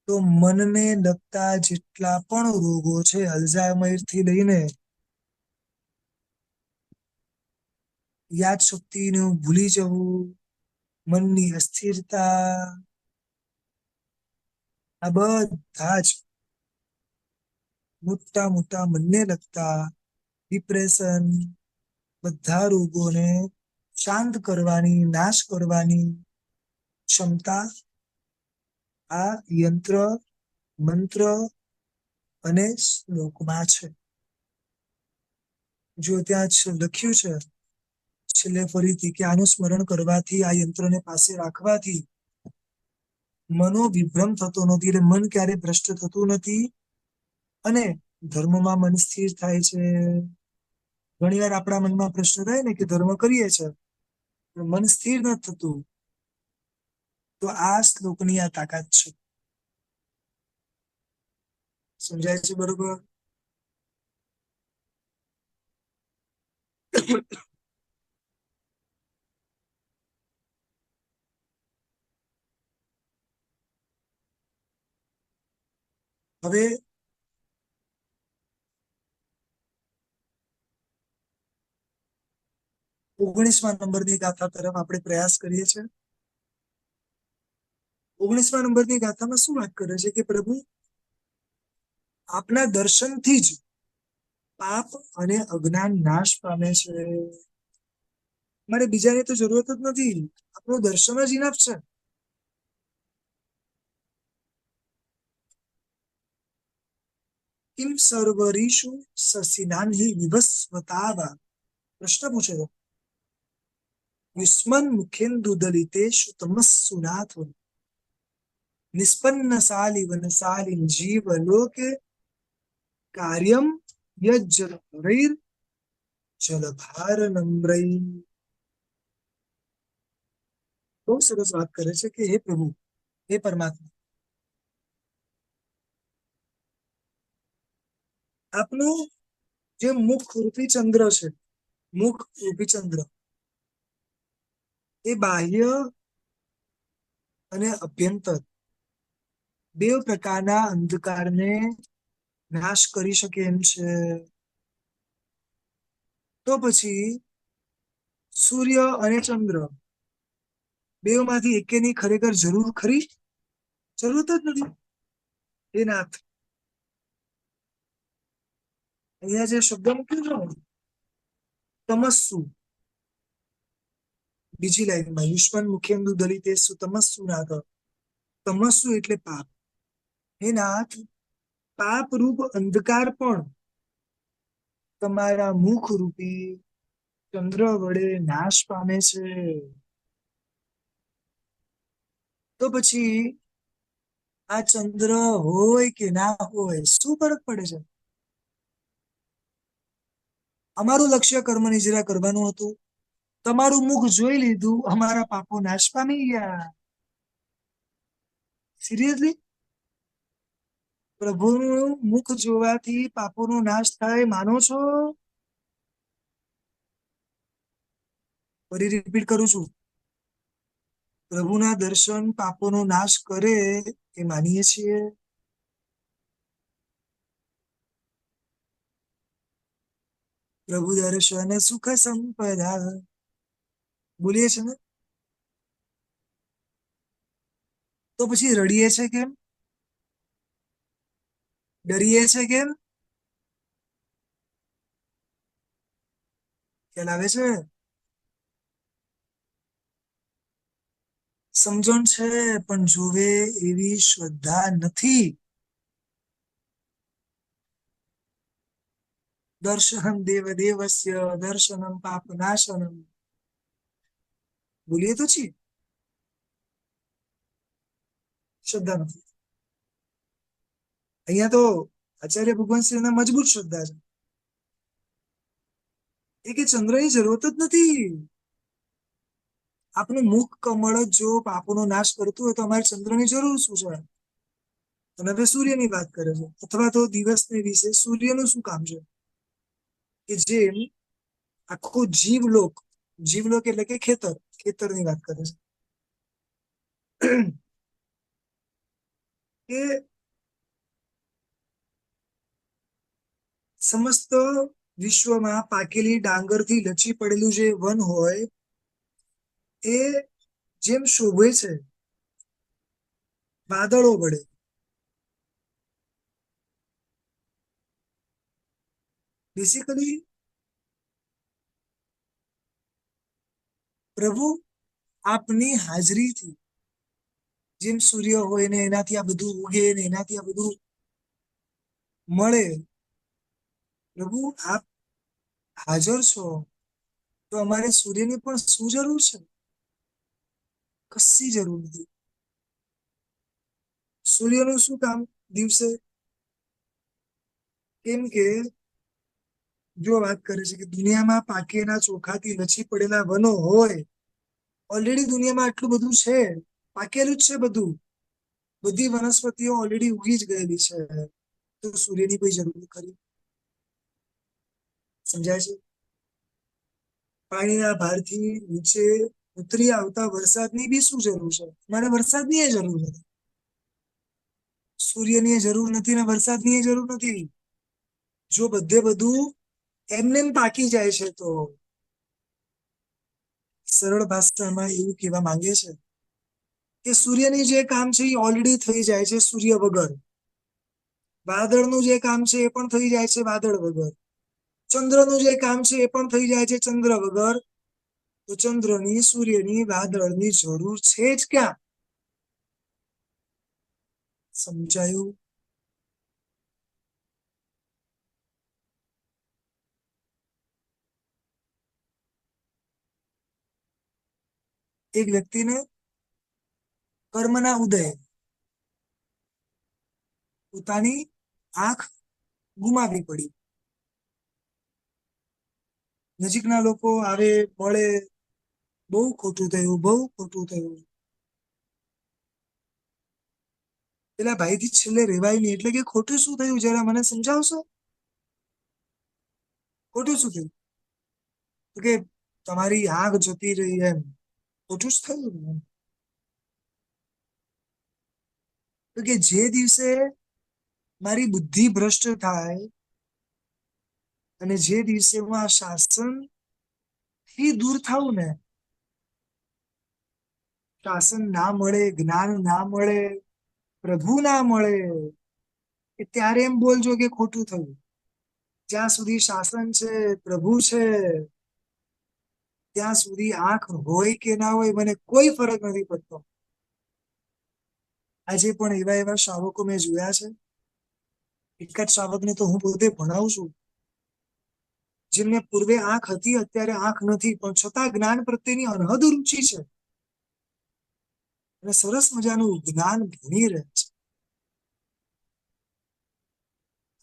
તો મનને લગતા જેટલા પણ રોગો છે, અલ્ઝાઇમર થી લઈને યાદ શક્તિનું ભૂલી જવું, મનની અસ્થિરતા, આ બધા જ મોટા મોટા મનને લગતા ડિપ્રેશન, બધા રોગોને શાંત કરવાની, નાશ કરવાની ક્ષમતા આ યંત્ર, મંત્ર અને શ્લોકમાં છે. જો ત્યાં લખ્યું છે છેલ્લે ફરીથી કે આનું સ્મરણ કરવાથી, આ યંત્રને પાસે રાખવાથી મનો વિભ્રમ થતો નથી. એટલે મન ક્યારે ભ્રષ્ટ થતું નથી અને ધર્મમાં મન સ્થિર થાય છે. ઘણી વાર આપણા મનમાં પ્રશ્ન થાય ને કે ધર્મ કરીએ છે પણ મન સ્થિર નથી થતું, તો આ શ્લોકની આ તાકાત છે. સમજાય છે બરોબર? હવે 19મા નંબરની ગાથા તરફ આપણે પ્રયાસ કરીએ છીએ. 19મા નંબરની ગાથામાં શું વાત કરે છે કે પ્રભુ આપના દર્શનથી જ પાપ અને અજ્ઞાન નાશ પામે છે. મારે બીજાની તો જરૂરત જ નથી, આપણું દર્શન જ ઇનફ છે. કિમ સર્વરીષુ સસિનાન્હિ વિભસ્વતાવા. પ્રશ્ન પૂછે છે. યુષ્મન મુખેન્દુ દલિતેષુ તમસ્સુનાથ નિષ્પન્ન શાલી વનશાલીન જીવ લોકે કાર્યમ યજ્જલભરૈર જલભાર નમ્રૈ. બહુ સરસ વાત કરે છે કે હે પ્રભુ, હે પરમાત્મા, આપનું જે મુખ રૂપી ચંદ્ર છે, મુખ રૂપી ચંદ્ર એ બાહ્ય અને અભ્યંતર બે પ્રકારના અંધકારને નાશ કરી શકે એમ છે. તો પછી સૂર્ય અને ચંદ્ર બેમાંથી એકેની ખરેખર જરૂર ખરી? જરૂરત જ નથી. એ નાથ, અહીંયા જે શબ્દ મૂક્યો છે ને, તમસ્સુ, બીજી લાઈનમાં યુષ્મન મુખેન્દુ દલિતે તમસ્સુ નાથ. તમસ્સુ એટલે પાપ. હે નાથ, પાપ રૂપ અંધકાર પણ તમારા મુખ રૂપી ચંદ્ર વડે નાશ પામે છે. તો પછી આ ચંદ્ર હોય કે ના હોય, શું ફરક પડે છે? અમારું લક્ષ્ય કર્મ નિજરા કરવાનું હતું. તમારું મુખ જોઈ લીધું, અમારા પાપો નાશ પામી ગયા. સિરિયસલી? પ્રભુનું મુખ જોવાથી પાપોનો નાશ થાય માનો છો? ફરી રિપીટ કરું છું, પ્રભુના દર્શન પાપોનો નાશ કરે એ માનીએ છીએ. પ્રભુ દર્શન સુખ સંપદા બોલીએ છે ને. તો પછી રડીએ છે કેમ? ડરીએ છે કેમ? ખ્યાલ આવે છે? સમજણ છે પણ જોવે એવી શ્રદ્ધા નથી. દર્શનમ દેવ દેવસ્ય દર્શનમ પાપ નાશનમ બોલીએ તો છીએ, શ્રદ્ધા નથી. અહીંયા તો આચાર્ય ભગવાન શ્રીના મજબૂત શ્રદ્ધા છે. એ કે ચંદ્રની જરૂરત જ નથી. આપનું મુખ કમળ જ જો પાપોનો નાશ કરતું હોય તો અમારે ચંદ્રની જરૂર શું છે? અને હવે સૂર્યની વાત કરે છે, અથવા તો દિવસને વિશે સૂર્યનું શું કામ છે? કે જેમ આખો જીવલોક, જીવલોક એટલે કે ખેતરની વાત કરે છે કે સમસ્ત વિશ્વમાં પાકેલી ડાંગરથી લચી પડેલું જે વન હોય એ જેમ શોભે છે વાદળો વડે, બેસિકલી પ્રભુ આપની હાજરીથી જેમ સૂર્ય હોય ને એનાથી આ બધું ઉગે ને એનાથી આ બધું મળે. પ્રભુ આપ હાજર છો તો અમારે સૂર્યની પણ શું જરૂર છે? કશી જરૂર નથી. સૂર્યનું શું કામ દિવસે? કેમ કે જો વાત કરે છે કે દુનિયામાં પાકેલા ચોખાથી લચી પડેલા વનો હોય, ઓલરેડી દુનિયામાં આટલું બધું છે, પાકેલું જ છે બધું, બધી વનસ્પતિઓ ઓલરેડી ઉગી જ ગયેલી છે, તો સૂર્યની કોઈ જરૂર ખરી? સમજાય છે? પાણીના ભારથી નીચે ઉતરી આવતા વરસાદની બી શું જરૂર છે? મારે વરસાદની એ જરૂર નથી. સૂર્યની જરૂર નથી ને વરસાદની જરૂર નથી. જો બધે બધું એમને પાકી જાય છે તો સરળ ભાષામાં એવું કહેવા માંગે છે કે સૂર્યની જે કામ છે એ ઓલરેડી થઈ જાય છે સૂર્ય વગર. વાદળનું જે કામ છે એ પણ થઈ જાય છે વાદળ વગર. ચંદ્રનું જે કામ છે એ પણ થઈ જાય છે ચંદ્ર વગર. તો ચંદ્રની, સૂર્યની, વાદળની જરૂર છે જ ક્યાં? સમજાયું? એક વ્યક્તિને કર્મના ઉદય પોતાની આંખ ગુમાવી પડી. નજીકના લોકો આવે મળે, બહુ ખોટું થયું, બહુ ખોટું થયું. પેલા ભાઈથી છેલ્લે રેવાય નહીં, એટલે કે ખોટું શું થયું જરા મને સમજાવશો? ખોટું શું થયું? તો કે તમારી આંખ જતી રહી એમ. ખોટું જ થયું ને. તો કે જે દિવસે મારી બુદ્ધિ ભ્રષ્ટ થાય અને જે દિવસે હું આ શાસન થી દૂર થાઉં ને, શાસન ના મળે, જ્ઞાન ના મળે, પ્રભુ ના મળે, એ ત્યારે એમ બોલજો કે ખોટું થયું. જ્યાં સુધી શાસન છે, પ્રભુ છે, ત્યાં સુધી આંખ હોય કે ના હોય મને કોઈ ફરક નથી પડતો. આજે પણ એવા એવા શ્રાવકો મેં જોયા છે. એક જ શ્રાવકને તો હું પોતે ભણાવું છું, જેમને પૂર્વે આંખ હતી, અત્યારે આંખ નથી, પણ છતાં જ્ઞાન પ્રત્યેની અનહદ રુચિ છે અને સરસ મજાનું જ્ઞાન ભણી રહે છે.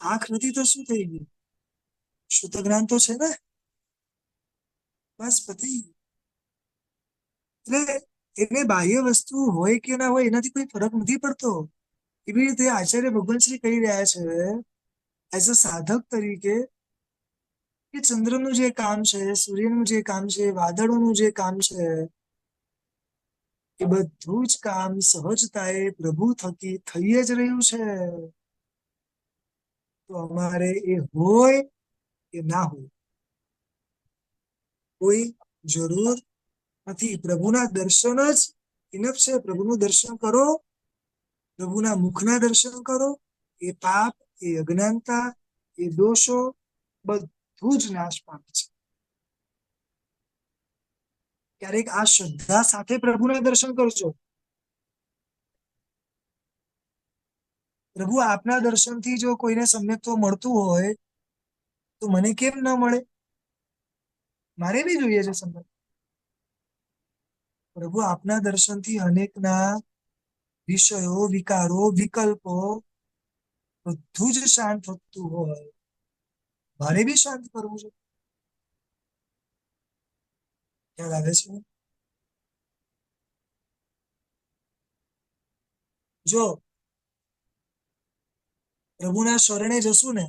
આંખ નથી તો શું થઈ ગયું? શુદ્ધ જ્ઞાન તો છે ને, બસ પતી. એટલે એને બાહ્ય વસ્તુ હોય કે ના હોય એનાથી કોઈ ફરક નથી પડતો. એવી રીતે આચાર્ય ભગવાનશ્રી કહી રહ્યા છે એઝ અ સાધક તરીકે કે ચંદ્રનું જે કામ છે, સૂર્યનું જે કામ છે, વાદળોનું જે કામ છે, એ બધું જ કામ સહજતાએ પ્રભુ થકી થઈ જ રહ્યું છે. તો અમારે એ હોય કે ના હોય કોઈ જરૂર નથી. પ્રભુના દર્શન જ ઇનફ છે. પ્રભુનું દર્શન કરો, પ્રભુના મુખના દર્શન કરો, એ પાપ, એ અજ્ઞાનતા, એ દોષો બધું જ નાશ પામે છે. ક્યારેક આ શ્રદ્ધા સાથે પ્રભુના દર્શન કરજો. પ્રભુ આપના દર્શનથી જો કોઈને સમ્યક્ત્વ મળતું હોય તો મને કેમ ન મળે? મારે બી જોઈએ છે સમ્યક. પ્રભુ આપના દર્શનથી અનેકના વિષયો, વિકારો, વિકલ્પો બધું જ શાંત થતું હોય, મારે બી શાંત કરવું છે. ખ્યાલ આવે છે? જો પ્રભુના શરણે જશું ને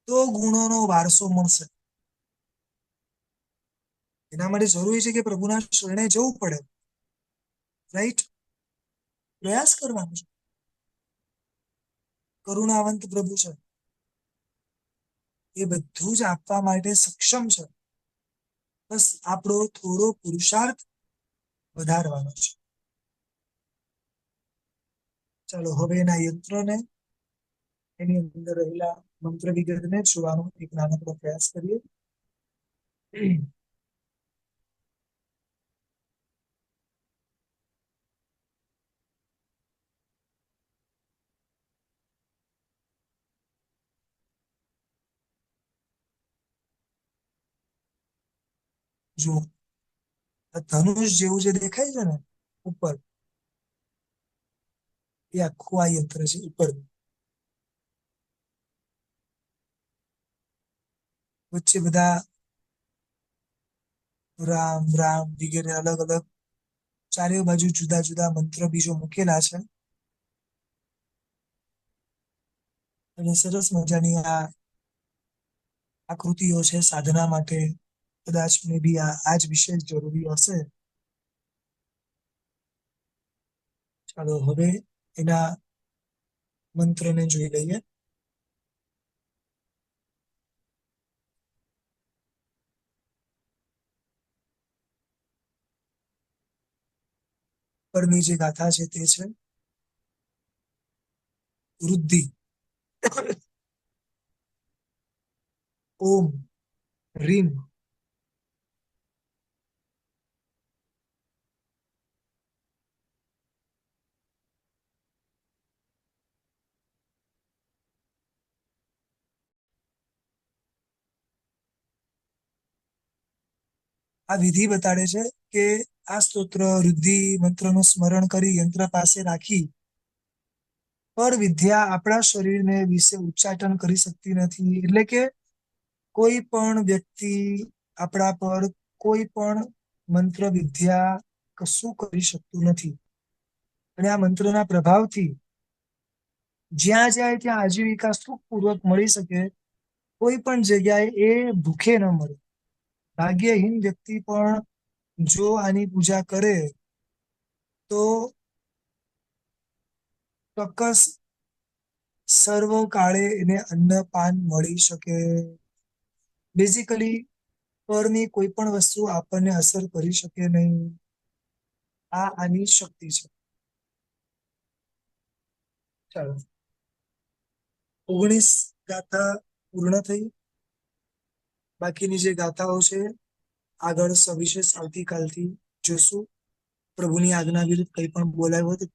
તો ગુણોનો વારસો મળશે. એના માટે જરૂરી છે કે પ્રભુના શરણે જવું પડે, રાઈટ? પ્રયાસ કરવાનો છે. કરુણાવંત પ્રભુ છે, એ બધું જ આપવા માટે સક્ષમ છે. બસ આપણો થોડો પુરુષાર્થ વધારવાનો છે. ચાલો હવે એના યંત્રને, એની અંદર રહેલા મંત્ર વિગતને જોવાનો એક નાનકડો પ્રયાસ કરીએ. જો ધનુષ જેવું જે દેખાય છે ને ઉપર, એ આખું આ યંત્ર છે. ઉપર વચ્ચે બધા રામ રામ વગેરે અલગ અલગ ચારે બાજુ જુદા જુદા મંત્ર બીજો મૂકેલા છે અને સરસ મજાની આ આકૃતિઓ છે સાધના માટે. કદાચ મે બી આ જ વિશેષ જરૂરી હશે. ચાલો હવે એના મંત્રને જોઈ લઈએ. પરની જે ગાથા છે તે છે વૃદ્ધિ. ઓમ રીમ આ વિધિ બતાડે છે કે આ સ્તોત્ર વૃદ્ધિ મંત્રનું સ્મરણ કરી યંત્ર પાસે રાખી પર વિદ્યા આપણા શરીરને વિશે ઉચ્ચાટન કરી શકતી નથી. એટલે કે કોઈ પણ વ્યક્તિ આપણા પર કોઈ પણ મંત્ર વિદ્યા કશું કરી શકતું નથી. અને આ મંત્રના પ્રભાવથી જ્યાં જાય ત્યાં આજીવિકા સુખપૂર્વક મળી શકે. કોઈ પણ જગ્યાએ એ ભૂખે ન મળે. ભાગ્યહીન વ્યક્તિ પણ જો આની પૂજા કરે તો ચોક્કસ સર્વ કાળે એને અન્નપાન મળી શકે. બેઝિકલી પરની કોઈ પણ વસ્તુ આપણને અસર કરી શકે નહીં. આ આની શક્તિ છે. ચાલો 19 ગાથા પૂર્ણ થઈ. બાકીની જે ગાથાઓ છે આગળ સવિશેષ આવતીકાલથી જોશું. પ્રભુની આજ્ઞા વિરુદ્ધ કંઈ પણ બોલાયું હોય તો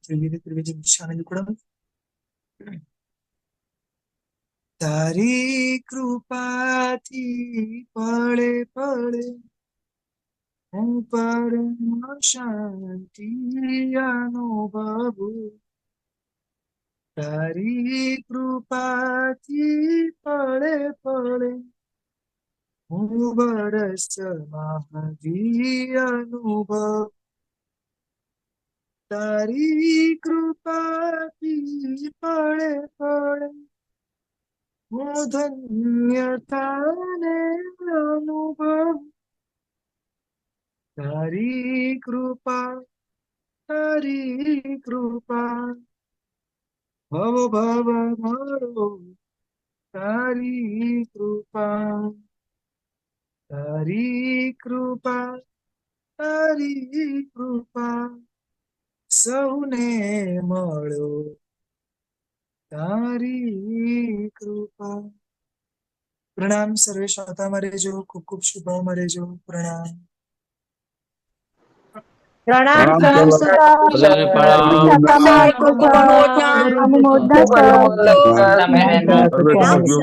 ત્રિવેદી દિશાને નીકળો. તારી કૃપાથી પળે પળે હું પરમ શાંતિ અનુભવું. તારી કૃપાથી પળે પળે હું બરસ મહાદી અનુભવ. તારી કૃપાથી પળે પળે હું ધન્યતાને અનુભવ. તારી કૃપા ભવ ભવ મારો. તારી કૃપા સૌને મળો. તારી કૃપા. પ્રણામ. સર્વે શાંતામાં રહેજો. ખૂબ ખૂબ શુભમાં રહેજો. પ્રણામ. પ્રણામ પ્રણામ સુતા બધાને પ્રણામ. અનુમોદના સર્વે સમજ્યો